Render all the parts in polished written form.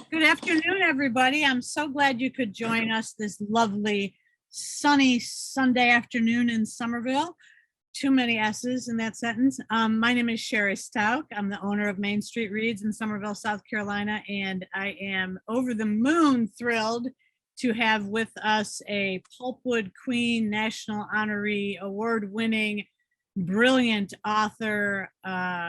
Good afternoon, everybody. I'm so glad you could join us this lovely sunny Sunday afternoon in Somerville. Too many S's in that sentence. My name is 𝗘𝗗𝗜𝗧𝗘𝗗. I'm the owner of Main Street Reads in Somerville, South Carolina, and I am over the moon thrilled to have with us a Pulpwood Queen, national honoree, award-winning, brilliant author,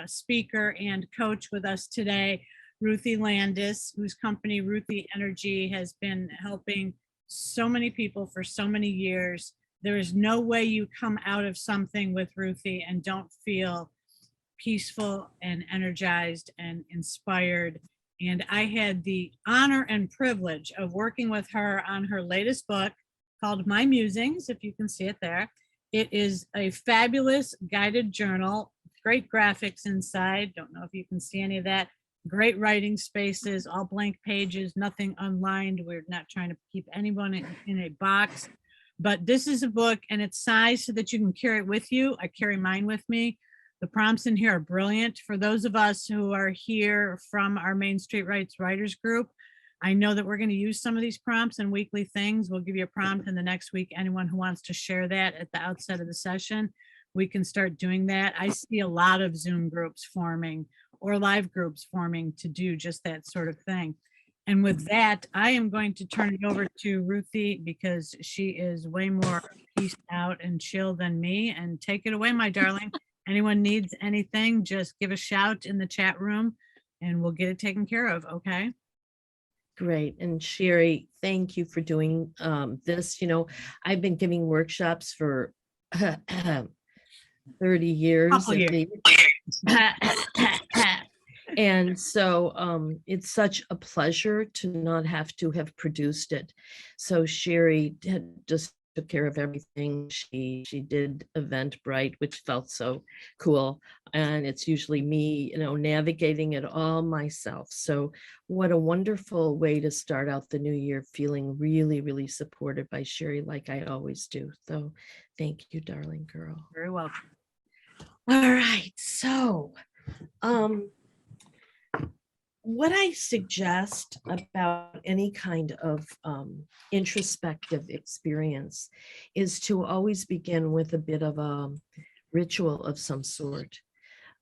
speaker, and coach with us today, Ruthie Landis, whose company Ruthie Energy has been helping so many people for so many years. There is no way you come out of something with Ruthie and don't feel peaceful and energized and inspired. And I had the honor and privilege of working with her on her latest book called My Musings, if you can see it there. It is a fabulous guided journal, great graphics inside. Don't know if you can see any of that. Great writing spaces, all blank pages, nothing unlined. We're not trying to keep anyone in a box. But this is a book and it's sized so that you can carry it with you. I carry mine with me. The prompts in here are brilliant. For those of us who are here from our Main Street Writes Writers group, I know that we're going to use some of these prompts in weekly things. We'll give you a prompt in the next week. Anyone who wants to share that at the outset of the session, we can start doing that. I see a lot of Zoom groups forming or live groups forming to do just that sort of thing. And with that, I am going to turn it over to Ruthie because she is way more peaced out and chill than me. And take it away, my darling. Anyone needs anything, just give a shout in the chat room and we'll get it taken care of, okay? Great. And Sherry, thank you for doing this. You know, I've been giving workshops for 30 years. And so it's such a pleasure to not have to have produced it. So Sherry just took care of everything. She did Eventbrite, which felt so cool. And it's usually me, you know, navigating it all myself. So what a wonderful way to start out the new year, feeling really, really supported by Sherry, like I always do. So thank you, darling girl. Very welcome. All right. So, what I suggest about any kind of introspective experience is to always begin with a bit of a ritual of some sort.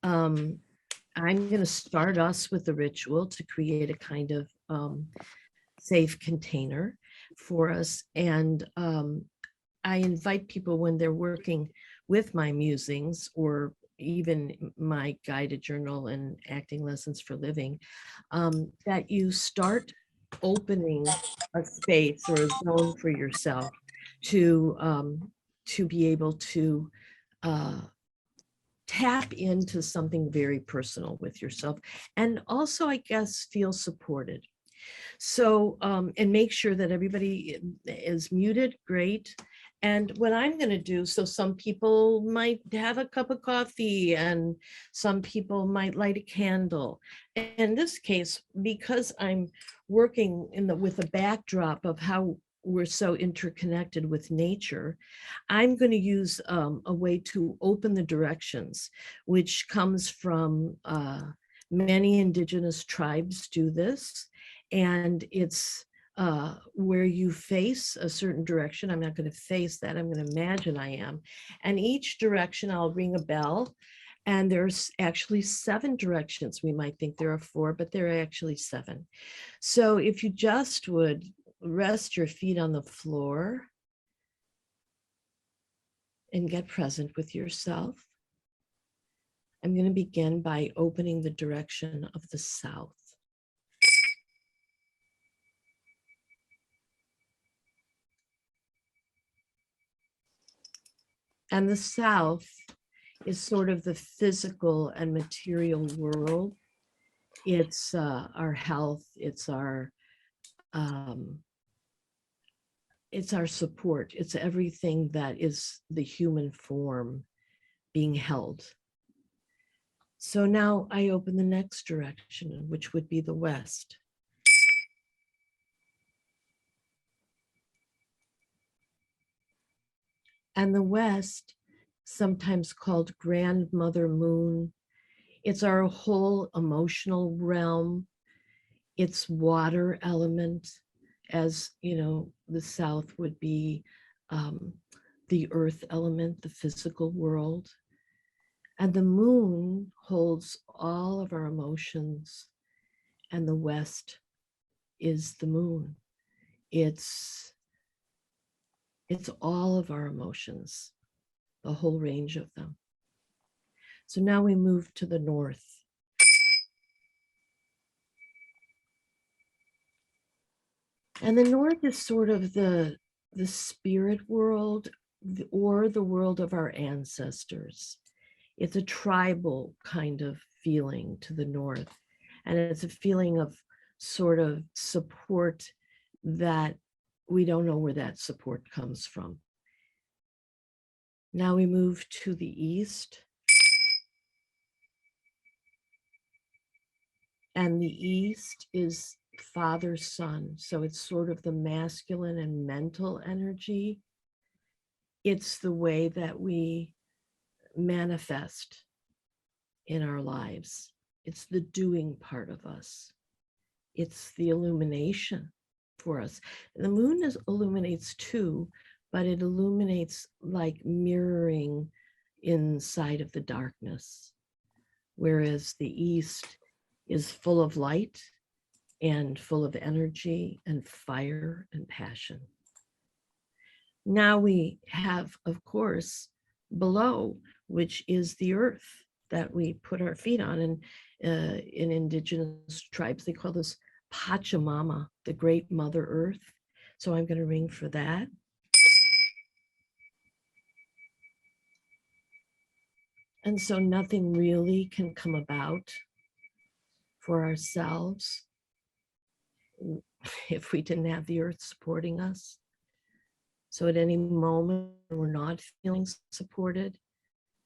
I'm going to start us with the ritual to create a kind of safe container for us. And I invite people when they're working with my musings or even my guided journal and acting lessons for living, that you start opening a space or a zone for yourself to be able to tap into something very personal with yourself, and also, I guess, feel supported. So, and make sure that everybody is muted. Great. And what I'm going to do, so some people might have a cup of coffee and some people might light a candle. In this case, because I'm working with a backdrop of how we're so interconnected with nature, I'm going to use a way to open the directions, which comes from many indigenous tribes do this. And it's where you face a certain direction. I'm not going to face that. I'm going to imagine I am. And each direction, I'll ring a bell. And there's actually 7 directions. We might think there are 4, but there are actually 7. So if you just would rest your feet on the floor and get present with yourself. I'm going to begin by opening the direction of the south. And the south is sort of the physical and material world. It's our health, it's our support, it's everything that is the human form being held. So now I open the next direction, which would be the west. And the west, sometimes called grandmother moon, it's our whole emotional realm. It's water element, as you know, the south would be the earth element, the physical world. And the moon holds all of our emotions, and the west is the moon. It's all of our emotions, the whole range of them. So now we move to the north. And the north is sort of the spirit world, or the world of our ancestors. It's a tribal kind of feeling to the north. And it's a feeling of sort of support that we don't know where that support comes from. Now we move to the east. And the east is father son. So it's sort of the masculine and mental energy. It's the way that we manifest in our lives. It's the doing part of us. It's the illumination for us. The moon illuminates too, but it illuminates like mirroring inside of the darkness. Whereas the east is full of light and full of energy and fire and passion. Now we have, of course, below, which is the earth that we put our feet on. And in indigenous tribes, they call this Pachamama, the great mother earth. So I'm going to ring for that. And so nothing really can come about for ourselves if we didn't have the earth supporting us. So at any moment we're not feeling supported,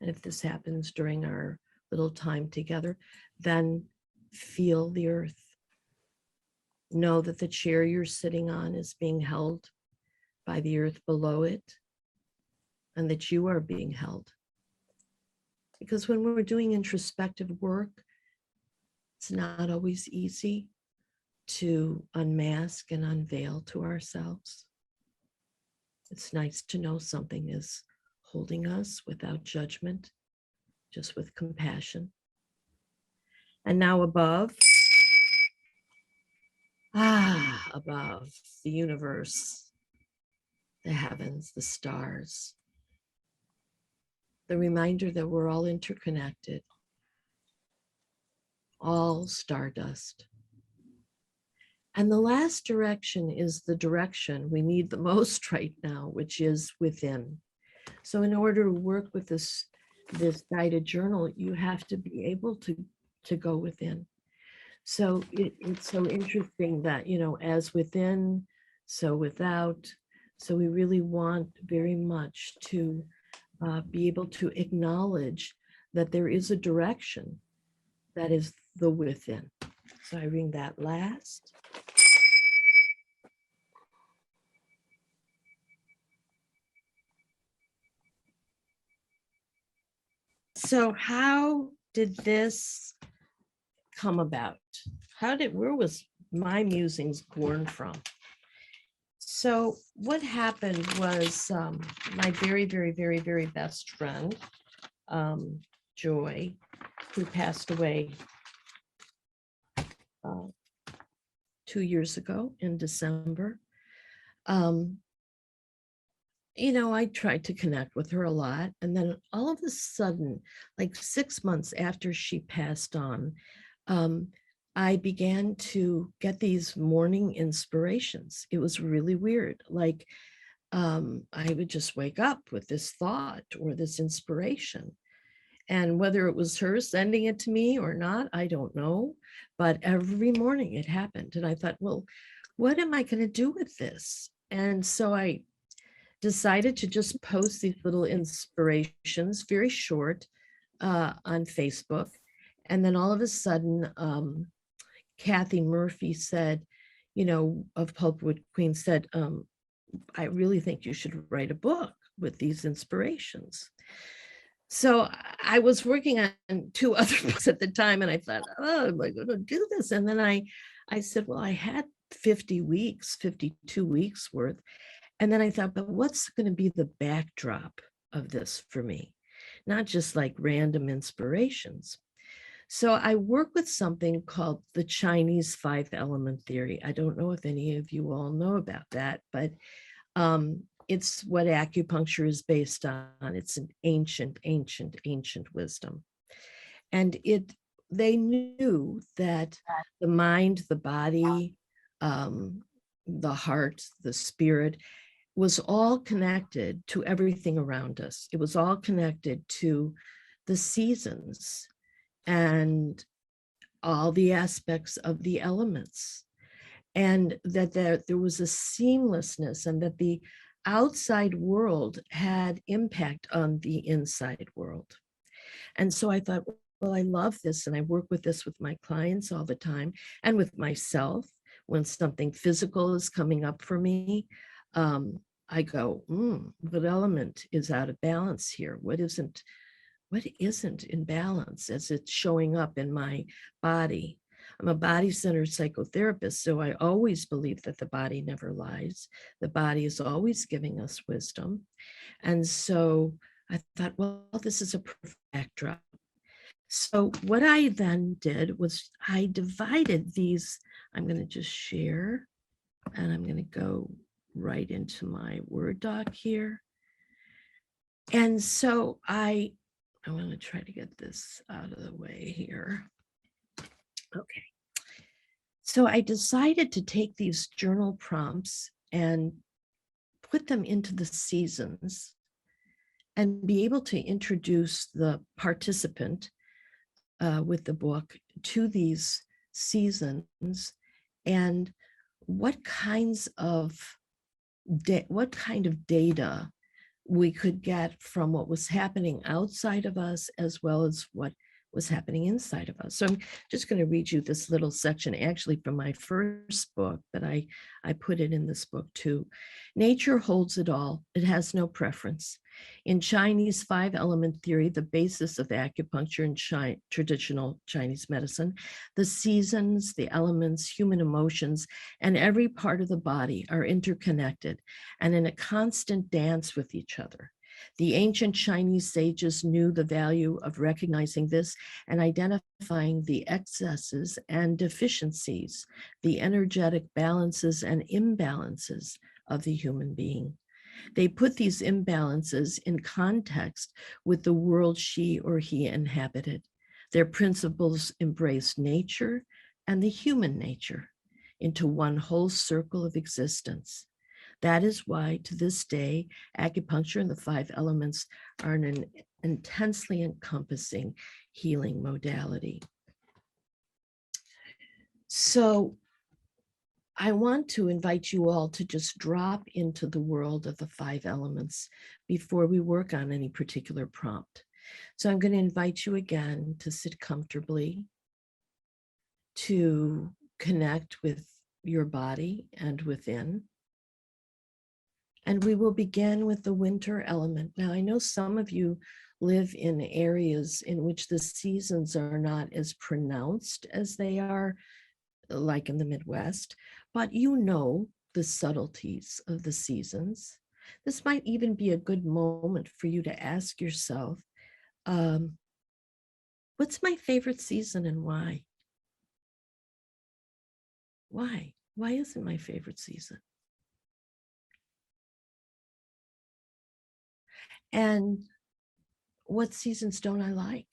and if this happens during our little time together, then feel the earth. Know that the chair you're sitting on is being held by the earth below it, and that you are being held. Because when we're doing introspective work, it's not always easy to unmask and unveil to ourselves. It's nice to know something is holding us without judgment, just with compassion. And now above, above the universe, the heavens, the stars, the reminder that we're all interconnected, all stardust. And the last direction is the direction we need the most right now, which is within. So in order to work with this guided journal, you have to be able to go within. So it's so interesting that, you know, as within, so without. So we really want very much to be able to acknowledge that there is a direction that is the within. So I ring that last. So how did this come about? Where was My Musings born from? So what happened was my very, very, very, very best friend, Joy, who passed away 2 years ago in December. You know, I tried to connect with her a lot. And then all of a sudden, like 6 months after she passed on, I began to get these morning inspirations. It was really weird. Like I would just wake up with this thought or this inspiration. And whether it was her sending it to me or not, I don't know. But every morning it happened. And I thought, well, what am I going to do with this? And so I decided to just post these little inspirations, very short, on Facebook. And then all of a sudden, Kathy Murphy said, you know, of Pulpwood Queen said, I really think you should write a book with these inspirations. So I was working on 2 other books at the time, and I thought, oh, am I going to do this? And then I said, well, I had 50 weeks, 52 weeks worth. And then I thought, but what's going to be the backdrop of this for me? Not just like random inspirations. So I work with something called the Chinese 5-element theory. I don't know if any of you all know about that, but it's what acupuncture is based on. It's an ancient, ancient, ancient wisdom. And they knew that the mind, the body, the heart, the spirit was all connected to everything around us. It was all connected to the seasons and all the aspects of the elements, and that there was a seamlessness, and that the outside world had impact on the inside world. And so I thought, well, I love this, and I work with this with my clients all the time, and with myself when something physical is coming up for me. I go, what element is out of balance here? What isn't in balance as it's showing up in my body? I'm a body-centered psychotherapist, so I always believe that the body never lies. The body is always giving us wisdom. And so I thought, well, this is a perfect backdrop. So what I then did was I divided these. I'm going to just share, and I'm going to go right into my Word doc here. And so I'm going to try to get this out of the way here. Okay. So I decided to take these journal prompts and put them into the seasons and be able to introduce the participant with the book to these seasons, and what kind of data we could get from what was happening outside of us as well as what was happening inside of us. So I'm just going to read you this little section, actually from my first book, but I put it in this book too. Nature holds it all. It has no preference. In Chinese 5-element theory, the basis of acupuncture and traditional Chinese medicine, the seasons, the elements, human emotions, and every part of the body are interconnected and in a constant dance with each other. The ancient Chinese sages knew the value of recognizing this and identifying the excesses and deficiencies, the energetic balances and imbalances of the human being. They put these imbalances in context with the world she or he inhabited. Their principles embraced nature and the human nature into one whole circle of existence. That is why, to this day, acupuncture and the 5 elements are an intensely encompassing healing modality. So I want to invite you all to just drop into the world of the 5 elements before we work on any particular prompt. So I'm going to invite you again to sit comfortably, to connect with your body and within. And we will begin with the winter element. Now, I know some of you live in areas in which the seasons are not as pronounced as they are, like in the Midwest, but you know the subtleties of the seasons. This might even be a good moment for you to ask yourself, what's my favorite season and why? Why? Why is it my favorite season? And what seasons don't I like,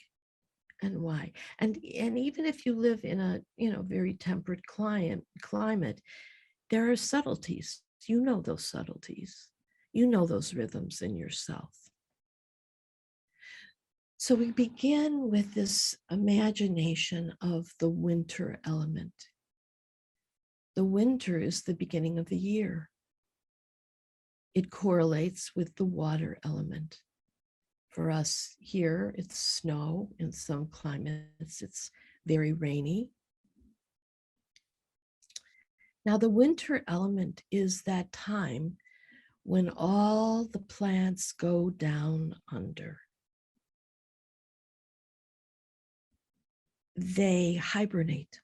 and why? And even if you live in a very temperate climate, there are subtleties. You know those subtleties. You know those rhythms in yourself. So we begin with this imagination of the winter element. The winter is the beginning of the year. It correlates with the water element. For us here, it's snow. In some climates, it's very rainy. Now, the winter element is that time when all the plants go down under. They hibernate.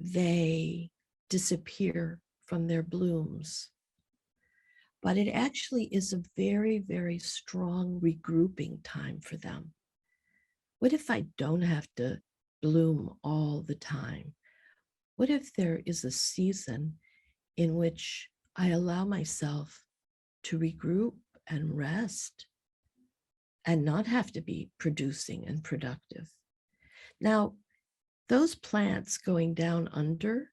they disappear from their blooms. But it actually is a very, very strong regrouping time for them. What if I don't have to bloom all the time? What if there is a season in which I allow myself to regroup and rest and not have to be producing and productive? Now, those plants going down under,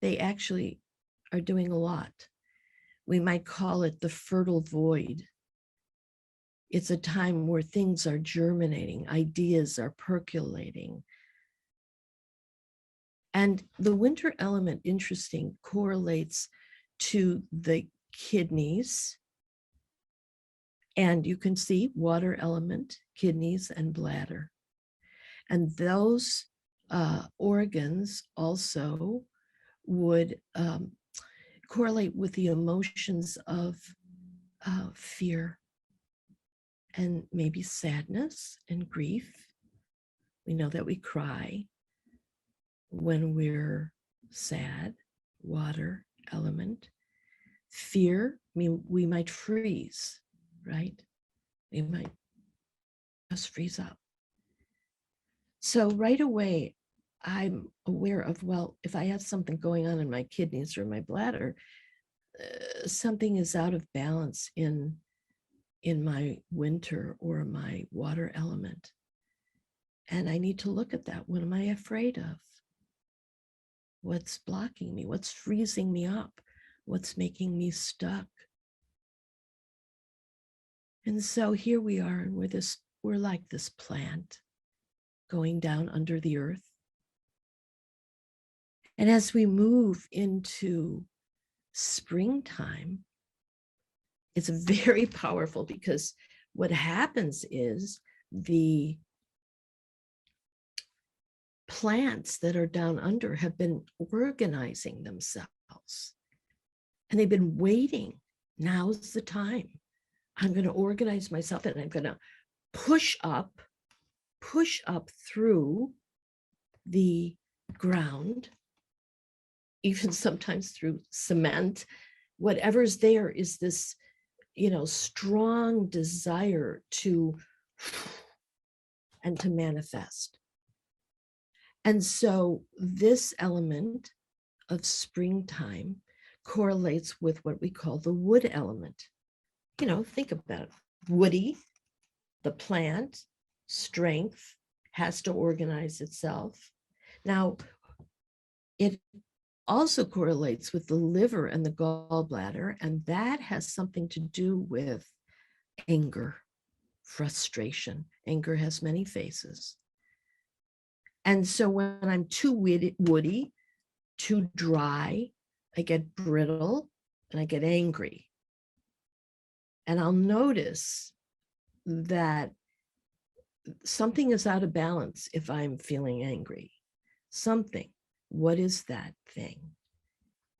they actually are doing a lot. We might call it the fertile void. It's a time where things are germinating, ideas are percolating. And the winter element, interesting, correlates to the kidneys. And you can see water element, kidneys, and bladder. And those organs also would correlate with the emotions of fear and maybe sadness and grief. We know that we cry when we're sad, water element. Fear, I mean, we might freeze, right? We might just freeze up. So right away, I'm aware of, well, if I have something going on in my kidneys or my bladder, something is out of balance in my winter or my water element. And I need to look at that. What am I afraid of? What's blocking me? What's freezing me up? What's making me stuck? And so here we are, and we're like this plant going down under the earth. And as we move into springtime, it's very powerful, because what happens is the plants that are down under have been organizing themselves, and they've been waiting. Now's the time. I'm going to organize myself, and I'm going to push up through the ground, even sometimes through cement. Whatever's there is this, strong desire to manifest. And so this element of springtime correlates with what we call the wood element. Think about it. Woody, the plant, strength, has to organize itself. Now, it also correlates with the liver and the gallbladder, and that has something to do with anger, frustration. Anger has many faces. And so when I'm too woody, too dry, I get brittle and I get angry. And I'll notice that something is out of balance if I'm feeling angry. Something. What is that thing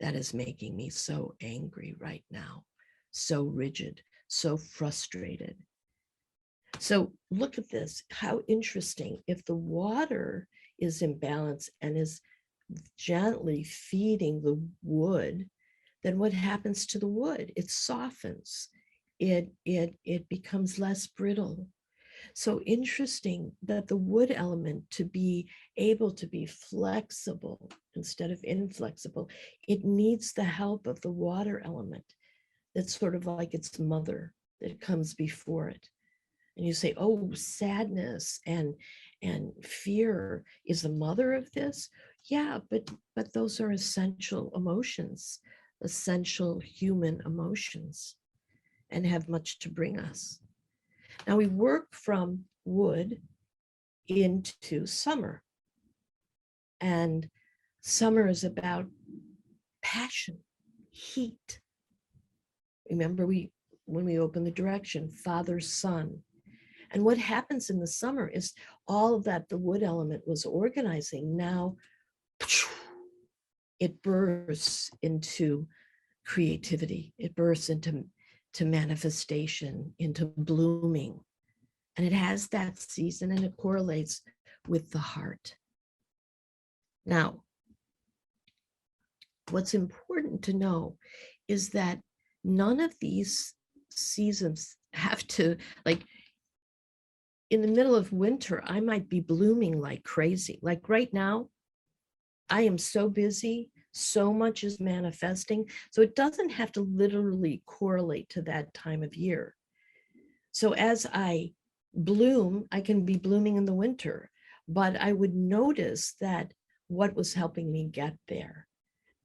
that is making me so angry right now? So rigid, so frustrated. So look at this. How interesting. If the water is in balance and is gently feeding the wood, then what happens to the wood? It softens. It becomes less brittle. So interesting that the wood element, to be able to be flexible instead of inflexible, it needs the help of the water element. That's sort of like its mother that comes before it. And you say, oh, sadness and fear is the mother of this. Yeah, but those are essential emotions, essential human emotions, and have much to bring us. Now we work from wood into summer. And summer is about passion, heat. Remember, when we open the direction, Father, Son. And what happens in the summer is all of that the wood element was organizing, now it bursts into creativity. It bursts into manifestation, into blooming. And it has that season, and it correlates with the heart. Now, what's important to know is that none of these seasons have to, like, in the middle of winter, I might be blooming like crazy. Like right now, I am so busy, so much is manifesting. So it doesn't have to literally correlate to that time of year. So as I bloom, I can be blooming in the winter, but I would notice that what was helping me get there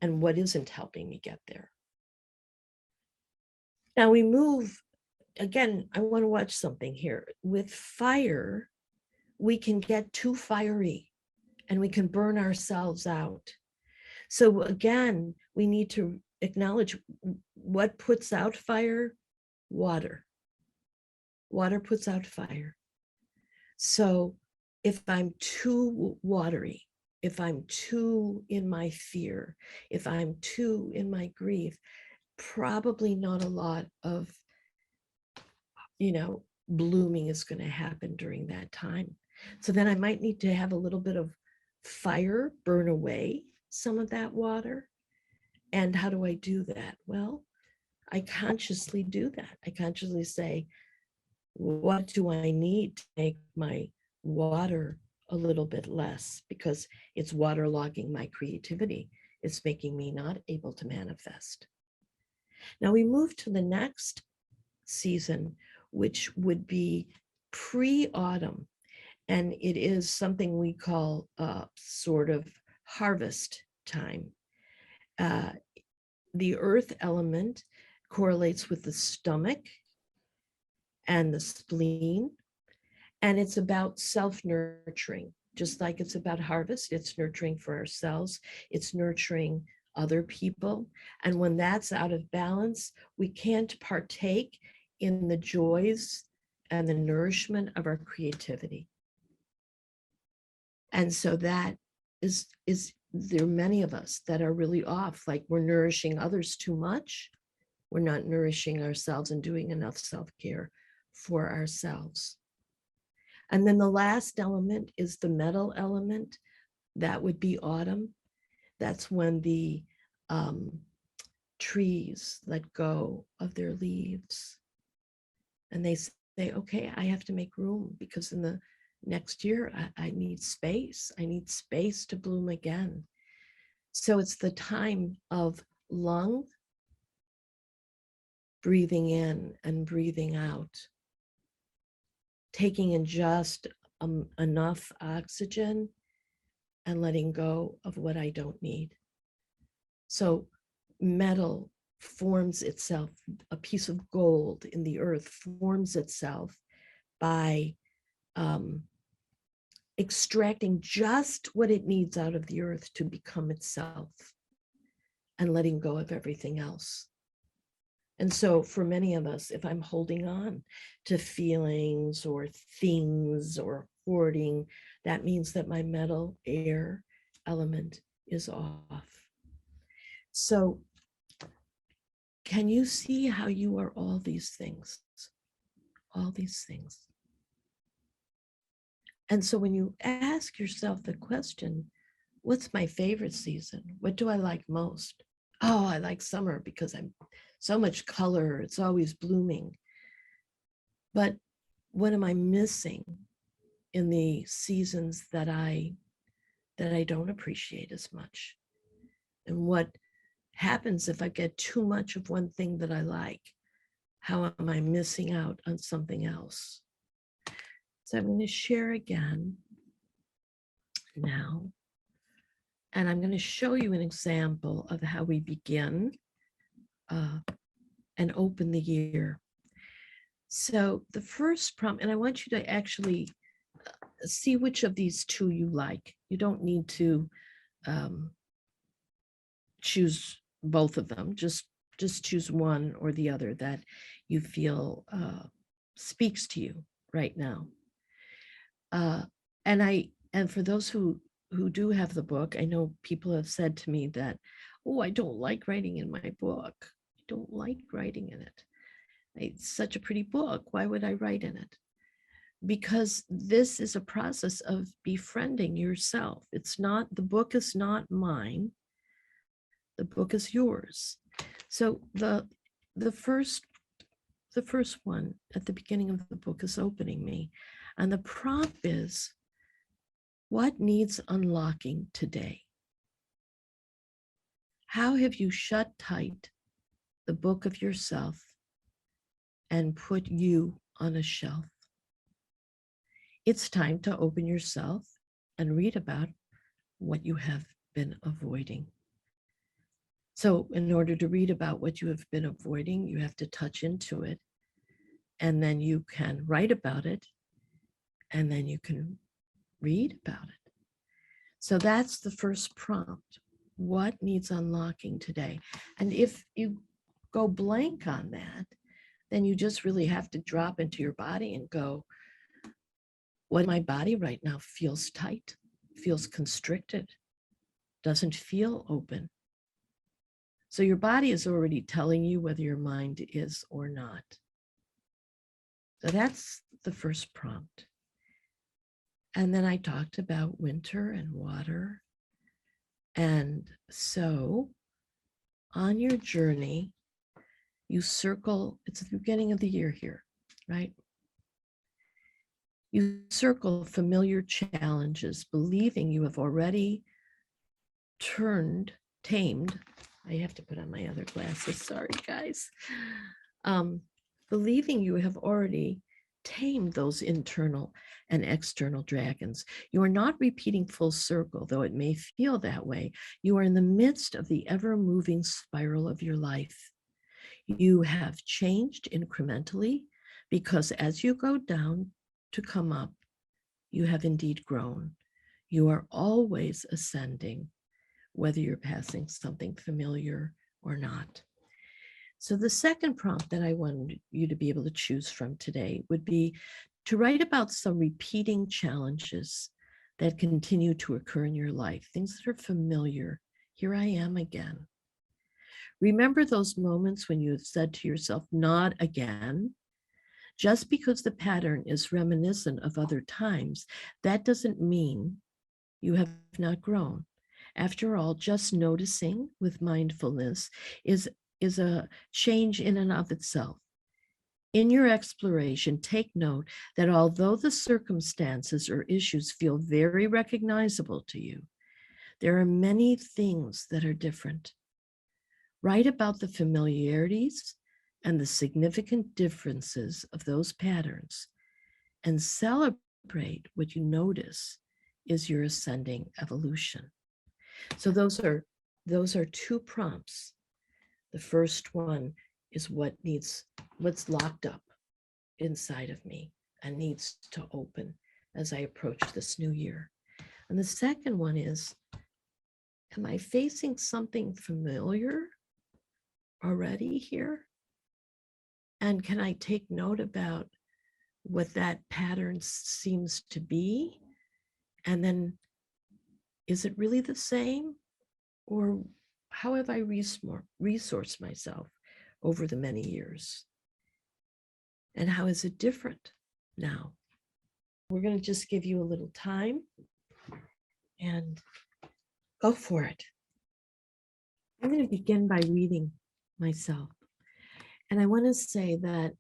and what isn't helping me get there. Now we move, again, I want to watch something here. With fire, we can get too fiery and we can burn ourselves out. So again, we need to acknowledge what puts out fire. Water. Water puts out fire. So if I'm too watery, if I'm too in my fear, if I'm too in my grief, probably not a lot of, blooming is going to happen during that time. So then I might need to have a little bit of fire burn away some of that water. And how do I do that? Well, I consciously do that. I consciously say, what do I need to make my water a little bit less? Because it's waterlogging my creativity. It's making me not able to manifest. Now we move to the next season, which would be pre-autumn. And it is something we call sort of harvest time. The earth element correlates with the stomach and the spleen, and it's about self-nurturing. Just like it's about harvest, it's nurturing for ourselves, it's nurturing other people. And when that's out of balance, we can't partake in the joys and the nourishment of our creativity. And so that is there are many of us that are really off, like we're nourishing others too much. We're not nourishing ourselves and doing enough self-care for ourselves. And then the last element is the metal element. That would be autumn. That's when the trees let go of their leaves. And they say, okay, I have to make room because in the next year, I need space. I need space to bloom again. So it's the time of lung, breathing in and breathing out, taking in just enough oxygen and letting go of what I don't need. So metal forms itself, a piece of gold in the earth forms itself by extracting just what it needs out of the earth to become itself and letting go of everything else. And so for many of us, if I'm holding on to feelings or things or hoarding, that means that my metal air element is off. So can you see how you are all these things? All these things. And so when you ask yourself the question, what's my favorite season? What do I like most? Oh, I like summer because I'm so much color. It's always blooming. But what am I missing in the seasons that I don't appreciate as much? And what happens if I get too much of one thing that I like? How am I missing out on something else? So I'm going to share again now. And I'm going to show you an example of how we begin and open the year. So the first prompt, and I want you to actually see which of these two you like. You don't need to choose both of them. Just choose one or the other that you feel speaks to you right now. And for those who do have the book, I know people have said to me that, oh, I don't like writing in my book. I don't like writing in it. It's such a pretty book. Why would I write in it? Because this is a process of befriending yourself. It's not, the book is not mine. The book is yours. So the first one at the beginning of the book is opening me. And the prompt is, what needs unlocking today? How have you shut tight the book of yourself and put you on a shelf? It's time to open yourself and read about what you have been avoiding. So in order to read about what you have been avoiding, you have to touch into it, and then you can write about it, and then you can read about it. So that's the first prompt. What needs unlocking today? And if you go blank on that, then you just really have to drop into your body and go, what in my body right now feels tight, feels constricted, doesn't feel open. So your body is already telling you whether your mind is or not. So that's the first prompt. And then I talked about winter and water. And so on your journey, you circle, it's the beginning of the year here, right? You circle familiar challenges, believing you have already tamed. I have to put on my other glasses, sorry guys. Believing you have already tamed those internal and external dragons. You are not repeating full circle, though it may feel that way. You are in the midst of the ever-moving spiral of your life. You have changed incrementally because as you go down to come up, you have indeed grown. You are always ascending, whether you're passing something familiar or not. So the second prompt that I wanted you to be able to choose from today would be to write about some repeating challenges that continue to occur in your life, things that are familiar. Here I am again. Remember those moments when you have said to yourself, not again. Just because the pattern is reminiscent of other times, that doesn't mean you have not grown. After all, just noticing with mindfulness is a change in and of itself. In your exploration, take note that although the circumstances or issues feel very recognizable to you, there are many things that are different. Write about the familiarities and the significant differences of those patterns, and celebrate what you notice is your ascending evolution. So those are two prompts. The first one is what's locked up inside of me and needs to open as I approach this new year. And the second one is, am I facing something familiar already here? And can I take note about what that pattern seems to be? And then, is it really the same? Or how have I resourced myself over the many years? And how is it different now? We're going to just give you a little time and go for it. I'm going to begin by reading myself. And I want to say that,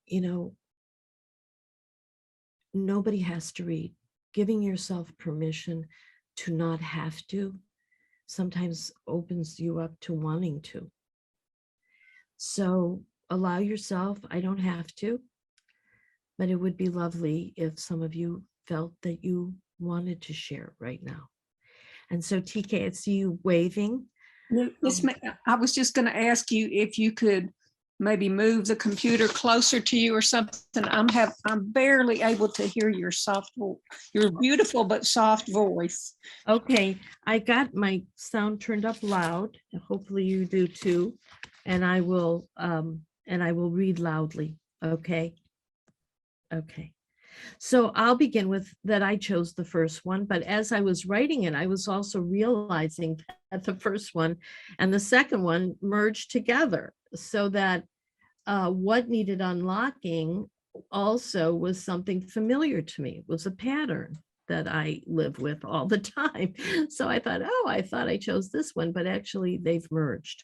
nobody has to read. Giving yourself permission to not have to sometimes opens you up to wanting to. So allow yourself, I don't have to, but it would be lovely if some of you felt that you wanted to share right now. And so TK, I see you waving. I was just going to ask you if you could maybe move the computer closer to you or something. I'm barely able to hear your your beautiful but soft voice. Okay, I got my sound turned up loud. Hopefully you do too. And I will read loudly. Okay. Okay. So I'll begin with that. I chose the first one, but as I was writing it, I was also realizing that the first one and the second one merged together, so that what needed unlocking also was something familiar to me, was a pattern. that I live with all the time. So I thought, oh, I thought I chose this one, but actually they've merged.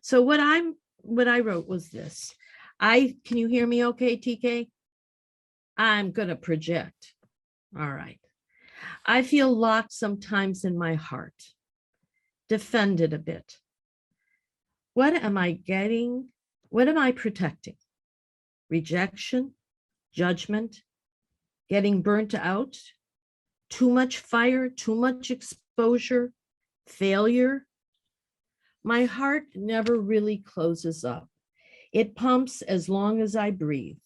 So what I wrote was this. Can you hear me okay, TK? I'm going to project. All right. I feel locked sometimes in my heart, defended a bit. What am I getting? What am I protecting? Rejection, judgment, getting burnt out, too much fire, too much exposure, failure. My heart never really closes up. It pumps as long as I breathe.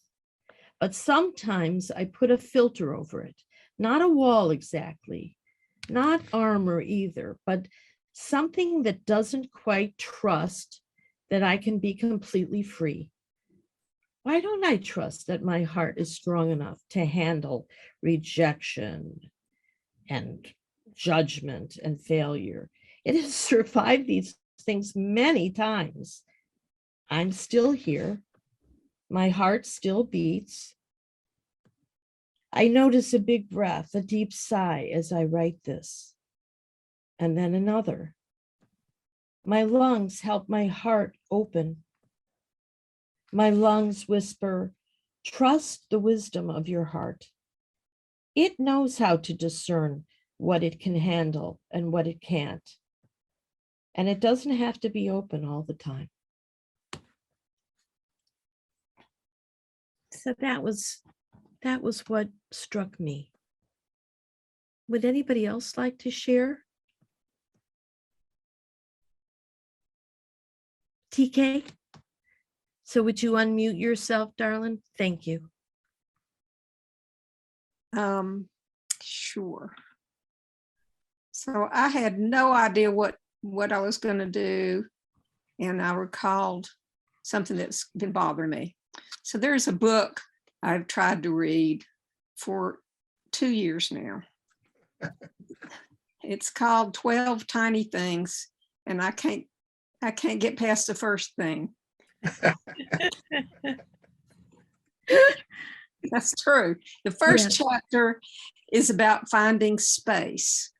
But sometimes I put a filter over it, not a wall exactly, not armor either, but something that doesn't quite trust that I can be completely free. Why don't I trust that my heart is strong enough to handle rejection and judgment and failure? It has survived these things many times. I'm still here. My heart still beats. I notice a big breath, a deep sigh as I write this, and then another. My lungs help my heart open. My lungs whisper, trust the wisdom of your heart. It knows how to discern what it can handle and what it can't. And it doesn't have to be open all the time. So that was what struck me. Would anybody else like to share? TK? So would you unmute yourself, darling? Thank you. Sure. So I had no idea what I was going to do, and I recalled something that's been bothering me. So there's a book I've tried to read for 2 years now. It's called 12 Tiny Things, and I can't get past the first thing. That's true. The first chapter is about finding space.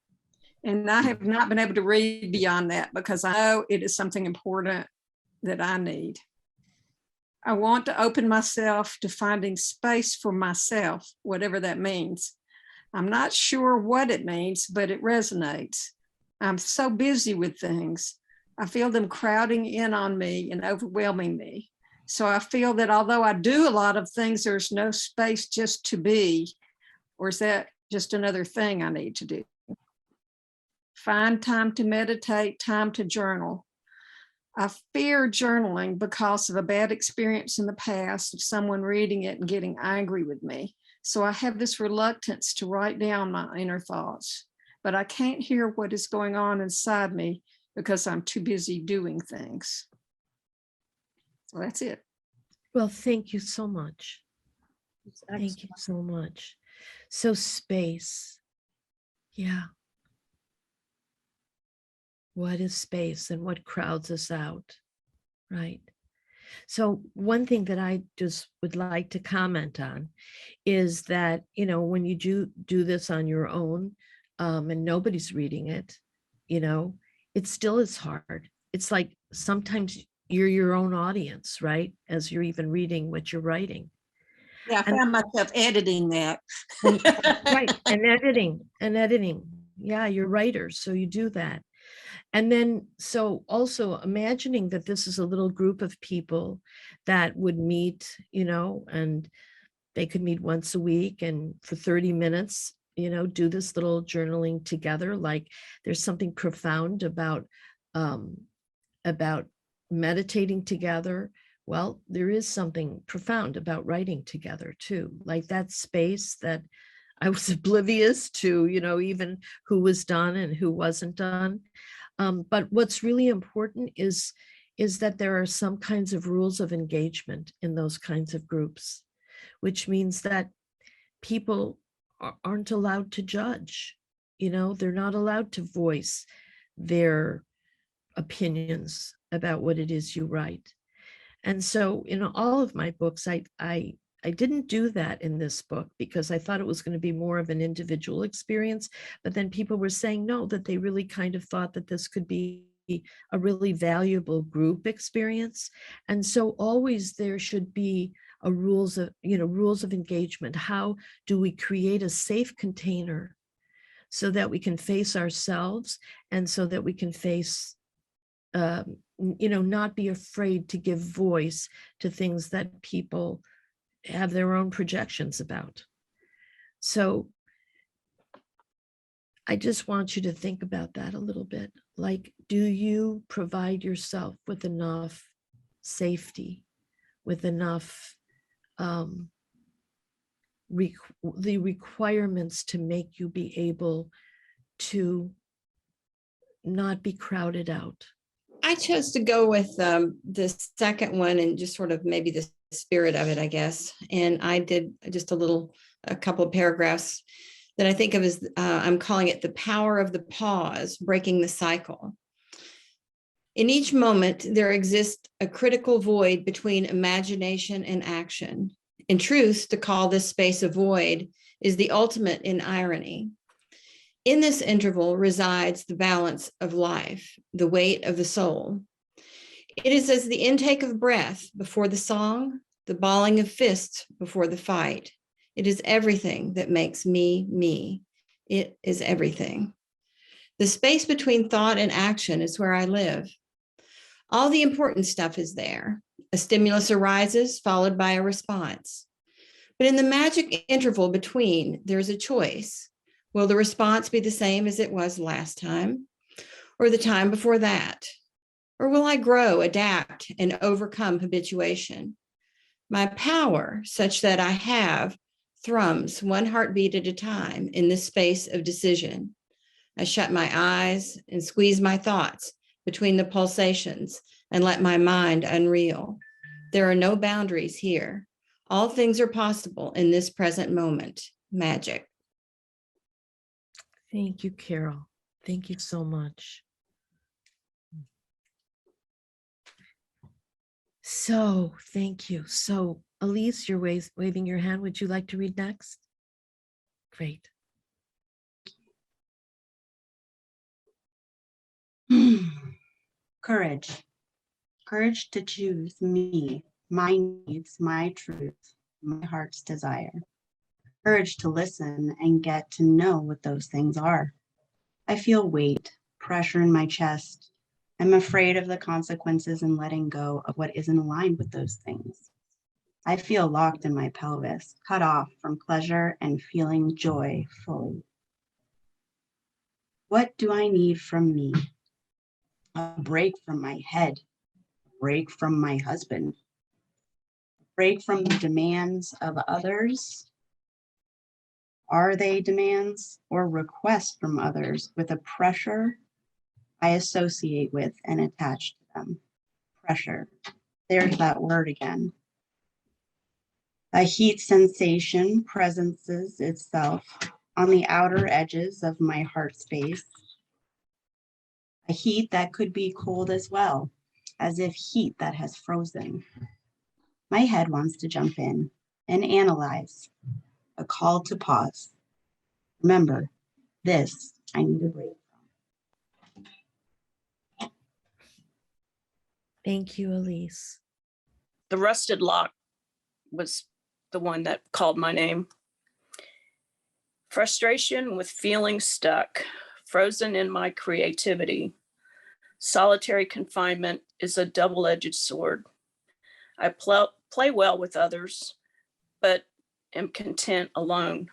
And I have not been able to read beyond that because I know it is something important that I need. I want to open myself to finding space for myself, whatever that means. I'm not sure what it means, but it resonates. I'm so busy with things. I feel them crowding in on me and overwhelming me. So I feel that although I do a lot of things, there's no space just to be, or is that just another thing I need to do? Find time to meditate, time to journal. I fear journaling because of a bad experience in the past of someone reading it and getting angry with me. So I have this reluctance to write down my inner thoughts, but I can't hear what is going on inside me because I'm too busy doing things. So that's it. Well, thank you so much. Thank you so much. So space. Yeah. What is space and what crowds us out, right? So one thing that I just would like to comment on is that, when you do this on your own and nobody's reading it, it still is hard. It's like sometimes you're your own audience, right? As you're even reading what you're writing. Yeah, I found myself editing that. Right, and editing. Yeah, you're writers, so you do that. And then, so also imagining that this is a little group of people that would meet, and they could meet once a week and for 30 minutes, do this little journaling together. Like there's something profound about meditating together. Well, there is something profound about writing together too. Like that space that I was oblivious to, even who was done and who wasn't done. But what's really important is that there are some kinds of rules of engagement in those kinds of groups, which means that people aren't allowed to judge. They're not allowed to voice their opinions about what it is you write. And so in all of my books, I I didn't do that in this book because I thought it was going to be more of an individual experience. But then people were saying no, that they really kind of thought that this could be a really valuable group experience. And so always there should be a rules of engagement. How do we create a safe container so that we can face ourselves and so that we can face, not be afraid to give voice to things that people have their own projections about. So I just want you to think about that a little bit. Like, do you provide yourself with enough safety, with enough the requirements to make you be able to not be crowded out? I chose to go with the second one and just sort of maybe the spirit of it, I guess. And I did just a couple of paragraphs that I think of as, I'm calling it the power of the pause, breaking the cycle. In each moment, there exists a critical void between imagination and action. In truth, to call this space a void is the ultimate in irony. In this interval resides the balance of life, the weight of the soul. It is as the intake of breath before the song, the balling of fists before the fight. It is everything that makes me, me. It is everything. The space between thought and action is where I live. All the important stuff is there. A stimulus arises, followed by a response. But in the magic interval between, there's a choice. Will the response be the same as it was last time, or the time before that? Or will I grow, adapt, and overcome habituation? My power, such that I have, thrums one heartbeat at a time in this space of decision. I shut my eyes and squeeze my thoughts between the pulsations and let my mind unreel. There are no boundaries here. All things are possible in this present moment. Magic. Thank you, Carol. Thank you so much. So, thank you. So, Elise, you're waving your hand. Would you like to read next? Great. Courage. Courage to choose me, my needs, my truth, my heart's desire. Courage to listen and get to know what those things are. I feel weight, pressure in my chest. I'm afraid of the consequences and letting go of what isn't aligned with those things. I feel locked in my pelvis, cut off from pleasure and feeling joy fully. What do I need from me? A break from my head, a break from my husband, a break from the demands of others. Are they demands or requests from others with a pressure I associate with and attach to them? Pressure. There's that word again. A heat sensation presences itself on the outer edges of my heart space. A heat that could be cold as well, as if heat that has frozen. My head wants to jump in and analyze. A call to pause. Remember, this I need a break from. Thank you, Elise. The rusted lock was the one that called my name. Frustration with feeling stuck, frozen in my creativity. Solitary confinement is a double-edged sword. I play well with others, but am content alone.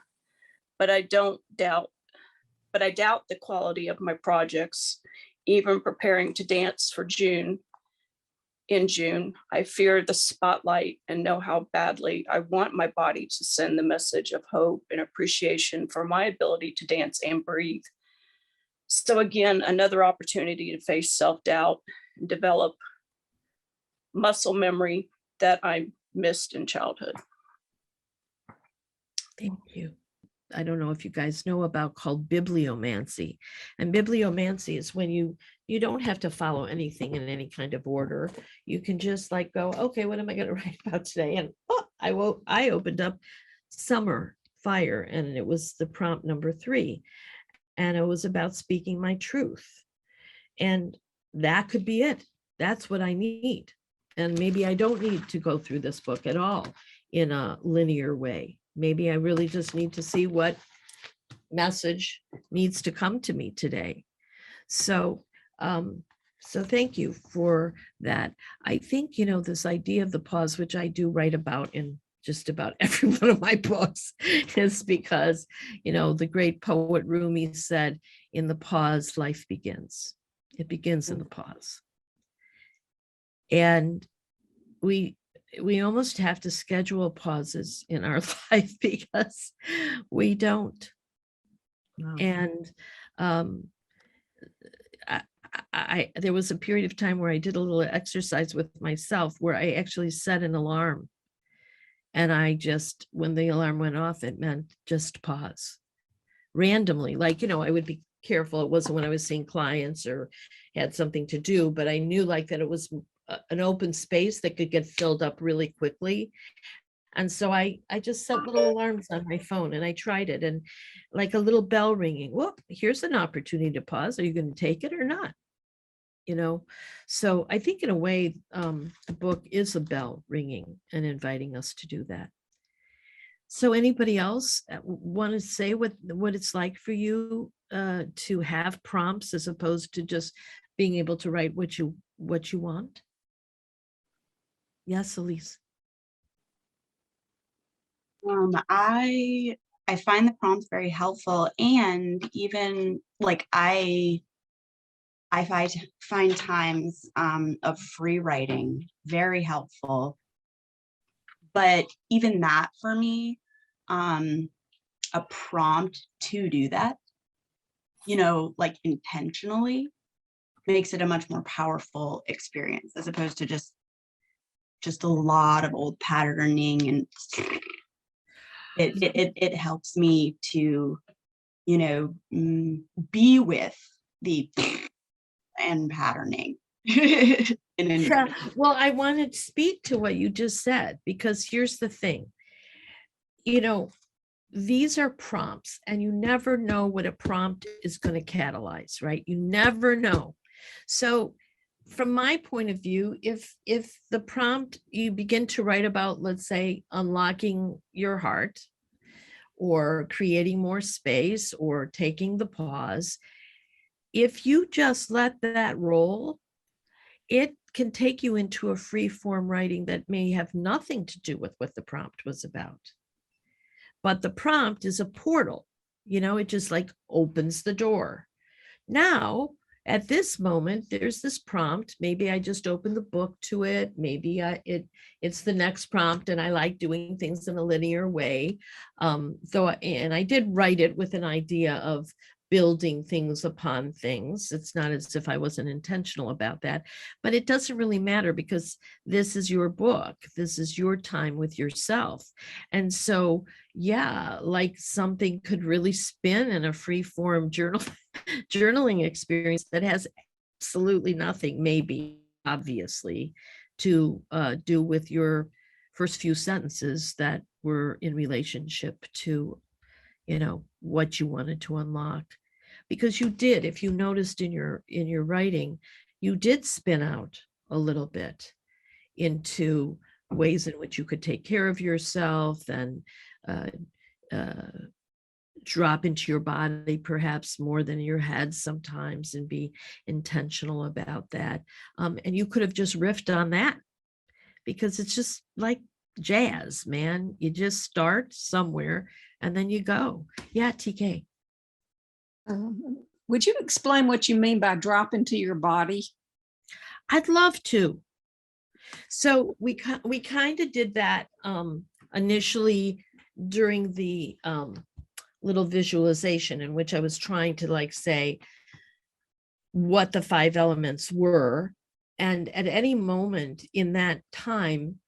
But I doubt the quality of my projects, even preparing to dance for June. In June, I fear the spotlight and know how badly I want my body to send the message of hope and appreciation for my ability to dance and breathe. So again, another opportunity to face self-doubt and develop muscle memory that I missed in childhood. Thank you. I don't know if you guys know about called bibliomancy. And bibliomancy is when you don't have to follow anything in any kind of order. You can just like go, okay, what am I going to write about today? And I opened up Summer Fire, and it was the prompt number 3. And it was about speaking my truth. And that could be it. That's what I need. And maybe I don't need to go through this book at all in a linear way. Maybe I really just need to see what message needs to come to me today. So, so thank you for that. I think, this idea of the pause, which I do write about in just about every one of my books, is because, the great poet Rumi said, in the pause, life begins. It begins in the pause. And we almost have to schedule pauses in our life because we don't. Wow. And there was a period of time where I did a little exercise with myself where I actually set an alarm. And I just, when the alarm went off, it meant just pause randomly. Like, I would be careful. It wasn't when I was seeing clients or had something to do, but I knew like that it was an open space that could get filled up really quickly. And so I just set little alarms on my phone, and I tried it, and like a little bell ringing. Well, here's an opportunity to pause. Are you going to take it or not? So I think in a way, the book is a bell ringing and inviting us to do that. So anybody else want to say what it's like for you to have prompts as opposed to just being able to write what you want? Yes, Elise. I find the prompts very helpful, and even like I find times of free writing very helpful. But even that for me, a prompt to do that, like intentionally, makes it a much more powerful experience as opposed to just a lot of old patterning. And it helps me to, be with the and patterning. Yeah, well, I wanted to speak to what you just said, because here's the thing. These are prompts, and you never know what a prompt is going to catalyze, right? You never know. So from my point of view, if the prompt, you begin to write about, let's say, unlocking your heart or creating more space or taking the pause, if you just let that roll, it can take you into a free form writing that may have nothing to do with what the prompt was about. But the prompt is a portal, it just like opens the door. Now, at this moment, there's this prompt. Maybe I just open the book to it. Maybe it's the next prompt, and I like doing things in a linear way. And I did write it with an idea of building things upon things. It's not as if I wasn't intentional about that, but it doesn't really matter because this is your book. This is your time with yourself. And so, yeah, like something could really spin in a free form journaling experience that has absolutely nothing, maybe obviously, to do with your first few sentences that were in relationship to what you wanted to unlock. Because you did, if you noticed in your writing, you did spin out a little bit into ways in which you could take care of yourself and drop into your body perhaps more than your head sometimes, and be intentional about that. And you could have just riffed on that, because it's just like jazz, man. You just start somewhere and then you go. Yeah, TK. Would you explain what you mean by drop into your body? I'd love to. So we kind of did that initially during the little visualization, in which I was trying to like say what the 5 elements were. And at any moment in that time,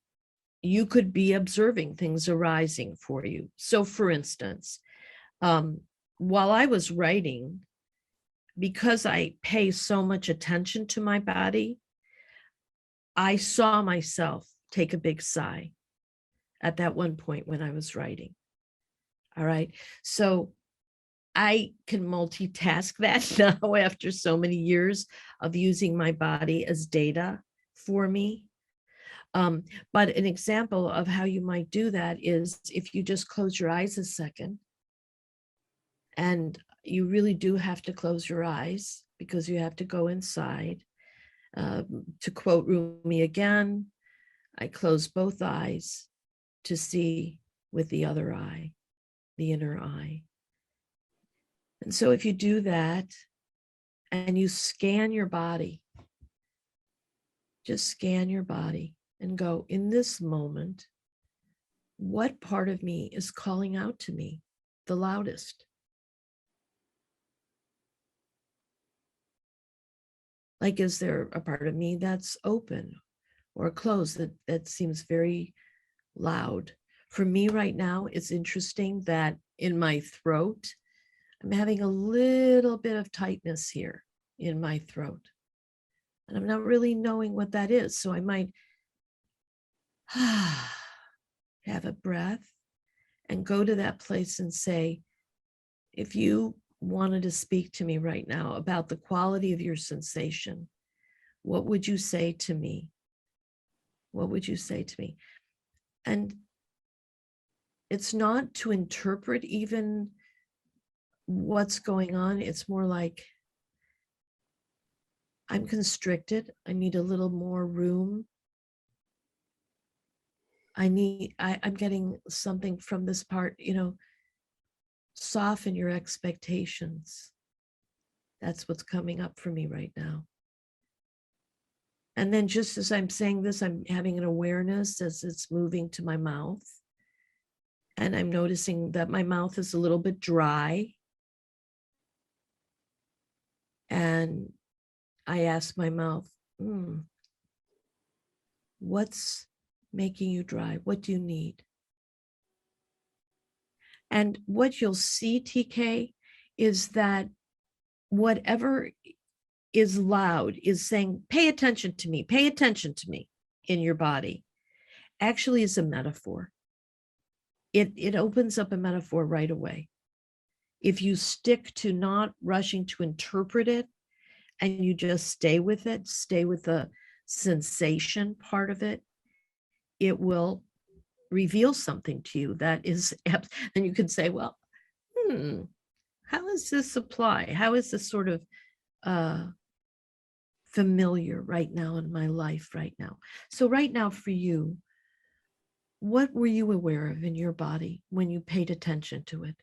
you could be observing things arising for you. So for instance, while I was writing, because I pay so much attention to my body, I saw myself take a big sigh at that one point when I was writing. All right. So I can multitask that now after so many years of using my body as data for me. But an example of how you might do that is if you just close your eyes a second, and you really do have to close your eyes because you have to go inside. To quote Rumi again, I close both eyes to see with the other eye, the inner eye. And so if you do that and you scan your body, just scan your body and go, in this moment, what part of me is calling out to me the loudest? Like, is there a part of me that's open or closed that seems very loud? For me right now, it's interesting that in my throat, I'm having a little bit of tightness here in my throat. And I'm not really knowing what that is. So I might have a breath and go to that place and say, if you wanted to speak to me right now about the quality of your sensation, what would you say to me? What would you say to me? And it's not to interpret even what's going on. It's more like, I'm constricted. I need a little more room. I'm getting something from this part, soften your expectations. That's what's coming up for me right now. And then just as I'm saying this, I'm having an awareness as it's moving to my mouth. And I'm noticing that my mouth is a little bit dry. And I ask my mouth, what's making you dry? What do you need? And what you'll see, TK, is that whatever is loud is saying, pay attention to me in your body, actually is a metaphor. It opens up a metaphor right away. If you stick to not rushing to interpret it and you just stay with the sensation part of it, it will reveal something to you that is, and you can say, well, how does this apply? How is this sort of familiar right now in my life right now? So right now for you, what were you aware of in your body when you paid attention to it?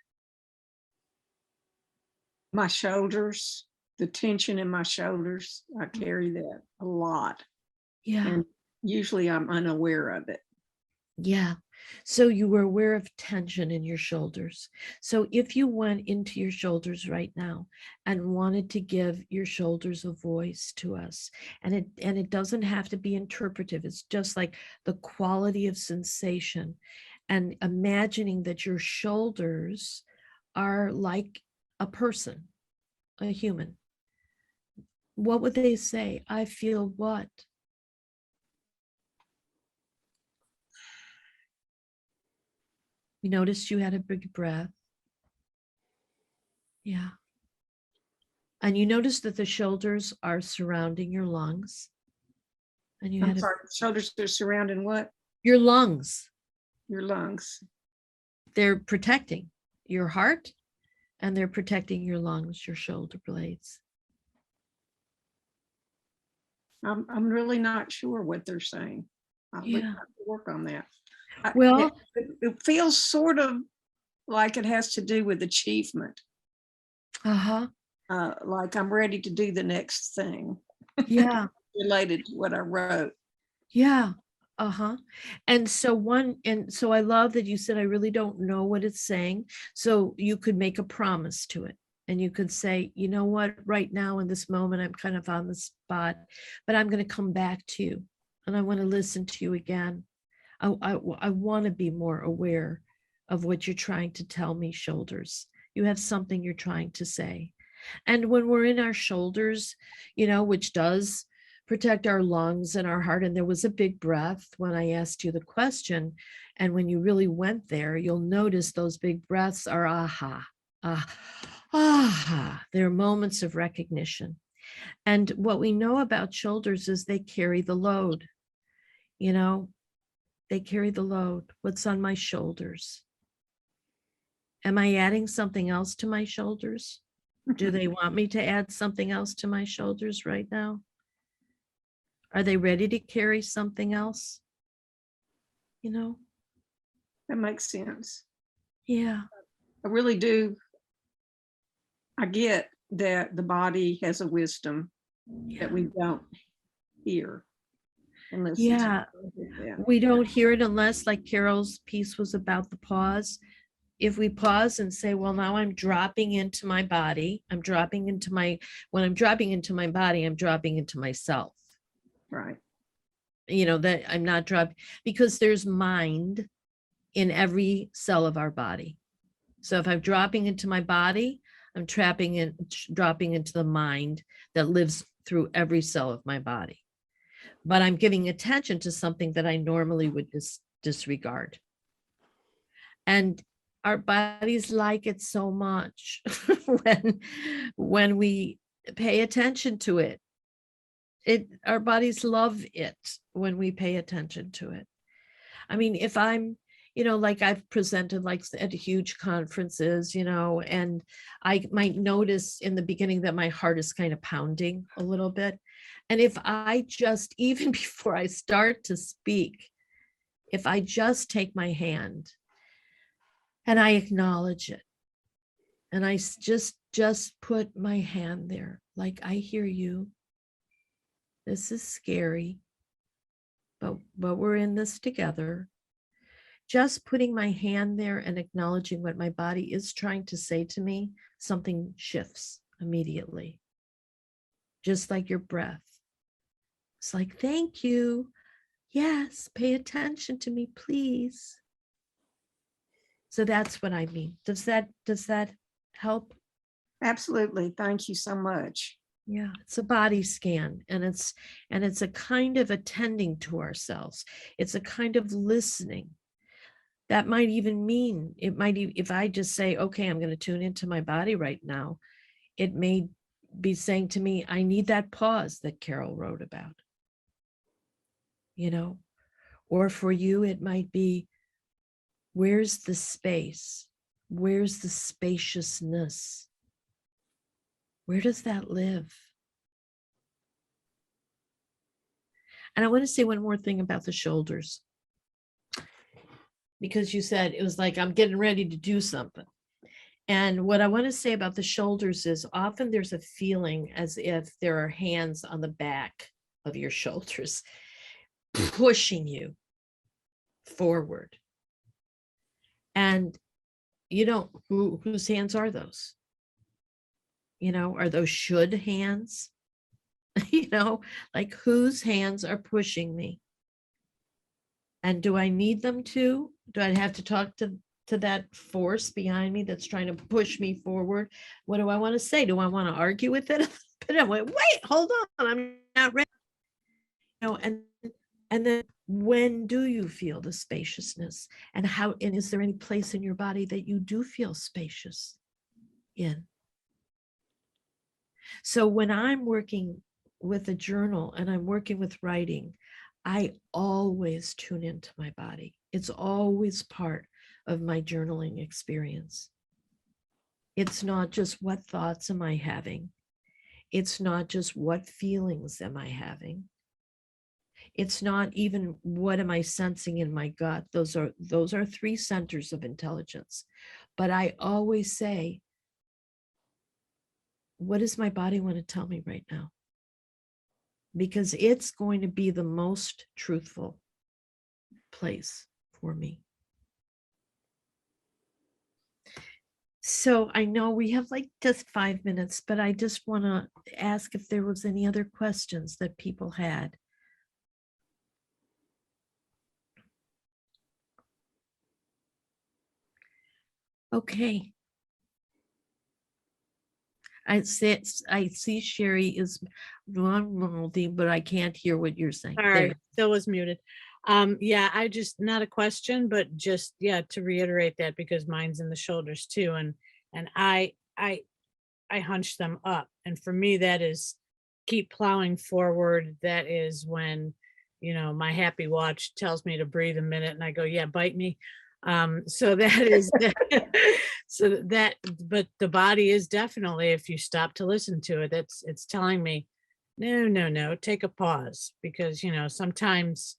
My shoulders, the tension in my shoulders. I carry that a lot. Yeah. And usually I'm unaware of it. Yeah. So you were aware of tension in your shoulders. So if you went into your shoulders right now and wanted to give your shoulders a voice to us, and it doesn't have to be interpretive, it's just like the quality of sensation, and imagining that your shoulders are like a person, a human. What would they say? I feel what? You noticed you had a big breath. Yeah. And you noticed that the shoulders are surrounding your lungs. And you I'm had sorry, shoulders are surrounding what? your lungs. Your lungs. They're protecting your heart and they're protecting your lungs, your shoulder blades. I'm really not sure what they're saying. I'll have to work on that. Well, it feels sort of like it has to do with achievement. Like I'm ready to do the next thing. Yeah. Related to what I wrote. Yeah. And so I love that you said, I really don't know what it's saying. So you could make a promise to it. And you could say, you know what, right now in this moment, I'm kind of on the spot, but I'm going to come back to you and I want to listen to you again. I want to be more aware of what you're trying to tell me, shoulders. You have something you're trying to say. And when we're in our shoulders, which does protect our lungs and our heart. And there was a big breath when I asked you the question. And when you really went there, you'll notice those big breaths are aha, aha. They're moments of recognition. And what we know about shoulders is they carry the load. You know, they carry the load. What's on my shoulders? Am I adding something else to my shoulders? Do they want me to add something else to my shoulders right now? Are they ready to carry something else? You know? That makes sense. Yeah. I really do. I get that the body has a wisdom that we don't hear. Unless Yeah. yeah. We don't hear it unless, like Carol's piece was about the pause. If we pause and say, well, now I'm dropping into my body, when I'm dropping into my body, I'm dropping into myself. Right. You know, that I'm not dropping, because there's mind in every cell of our body. So if I'm dropping into my body, I'm dropping into the mind that lives through every cell of my body. But I'm giving attention to something that I normally would disregard. And our bodies like it so much when we pay attention to it. Our bodies love it when we pay attention to it. I mean, if I'm, you know, like I've presented like at huge conferences, you know, and I might notice in the beginning that my heart is kind of pounding a little bit. And if I just, even before I start to speak, if I just take my hand and I acknowledge it, and I just put my hand there, like, I hear you. This is scary, but we're in this together. Just putting my hand there and acknowledging what my body is trying to say to me, something shifts immediately. Just like your breath. It's like, thank you. Yes, pay attention to me, please. So that's what I mean. Does that help? Absolutely. Thank you so much. Yeah, it's a body scan, and it's a kind of attending to ourselves. It's a kind of listening. That might even mean, if I just say, okay, I'm going to tune into my body right now, it may be saying to me, I need that pause that Carol wrote about. You know, or for you, it might be, where's the space? Where's the spaciousness? Where does that live? And I want to say one more thing about the shoulders, because you said it was like, I'm getting ready to do something. And what I want to say about the shoulders is often there's a feeling as if there are hands on the back of your shoulders pushing you forward. And you don't, whose hands are those? You know, are those should hands? You know, like, whose hands are pushing me? And do I need them to? Do I have to talk to that force behind me that's trying to push me forward? What do I want to say? Do I want to argue with it? But I'm like, wait, hold on, I'm not ready. You know, and then when do you feel the spaciousness? And is there any place in your body that you do feel spacious in? So when I'm working with a journal and I'm working with writing, I always tune into my body. It's always part of my journaling experience. It's not just what thoughts am I having. It's not just what feelings am I having. It's not even what am I sensing in my gut. Those are three centers of intelligence. But I always say, what does my body want to tell me right now? Because it's going to be the most truthful place for me. So I know we have like just 5 minutes, but I just want to ask if there was any other questions that people had. Okay. I see Sherry is but I can't hear what you're saying. All There right, you- still was muted. Yeah, I just, not a question, but just, yeah, to reiterate that because mine's in the shoulders too. And I hunch them up. And for me, that is keep plowing forward. That is when, my happy watch tells me to breathe a minute and I go, yeah, bite me. So that is, so that, but the body is definitely, if you stop to listen to it, it's telling me, no, take a pause because, sometimes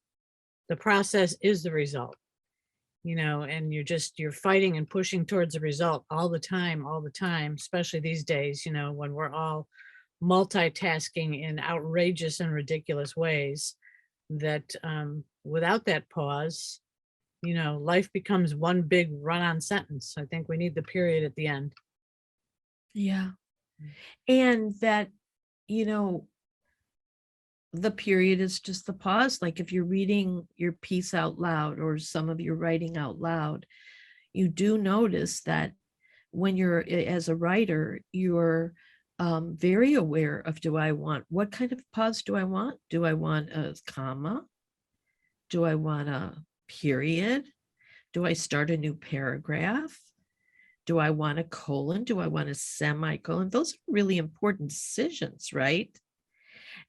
the process is the result, and you're fighting and pushing towards a result all the time, especially these days, when we're all multitasking in outrageous and ridiculous ways that without that pause, life becomes one big run-on sentence. I think we need the period at the end. Yeah. And that, the period is just the pause. Like if you're reading your piece out loud or some of your writing out loud, you do notice that when you're as a writer, you're very aware of, what kind of pause do I want? Do I want a comma? Do I want a period? Do I start a new paragraph? Do I want a colon? Do I want a semicolon? Those are really important decisions, right?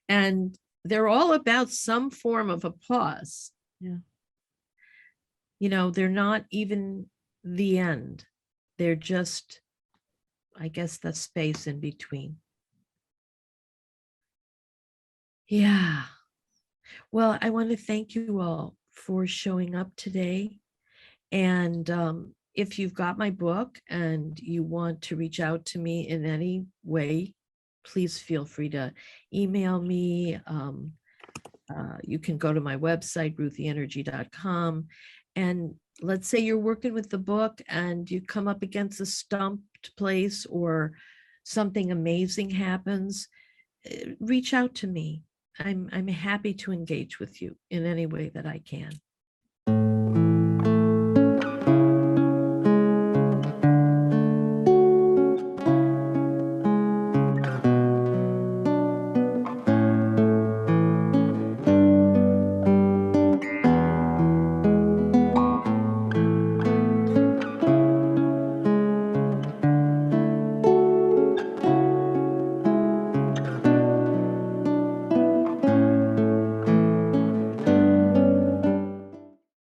And they're all about some form of a pause. Yeah. They're not even the end. They're just, I guess, the space in between. Yeah. Well, I want to thank you all for showing up today. And if you've got my book and you want to reach out to me in any way, please feel free to email me. You can go to my website, ruthielandis.com. And let's say you're working with the book and you come up against a stumped place or something amazing happens, reach out to me. I'm happy to engage with you in any way that I can.